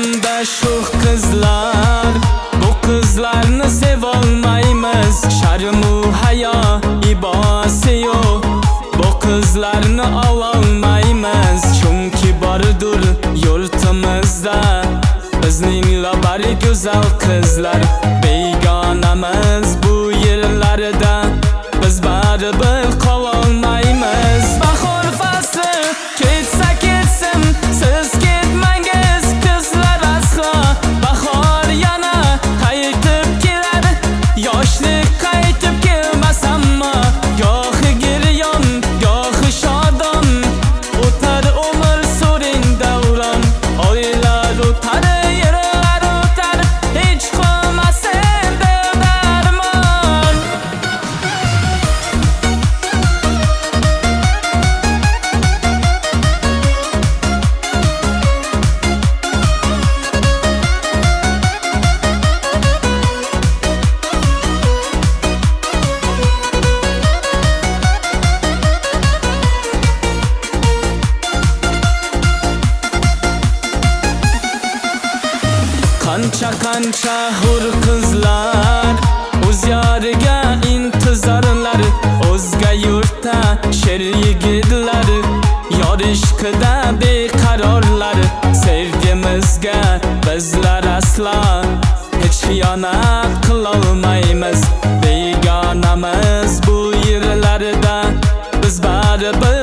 Ko'nglimda sho'x qizlar, bu qizlarni sevolmaymiz. Sharmu hayo ibosi yo'q, bu qizlarni ololmaymiz. Chunki bordur yurtimizda bizning labari go'zal qizlar. Begonamiz bu yerlarda biz baribir qololmaymiz. Bahor fasli ketsa ketsin, siz ketmangiz qizlar aslo. Bahor yana qaytib kelar, yoshlik qaytib kelmas ammo. Gohi giryon, gohi shodon, o'tar umr suring davron. Oylar o'tar, yillar o'tar, hech qolmas endi darmon. Qancha hur qizlar o'z yoriga intizorlar. O'zga yurtda sher yigitlar, yor ishqida beqarorlar. Sevgimizga bizlar aslo hech xiyonat qilolmaymiz. Begonamiz bu yerlarda biz baribir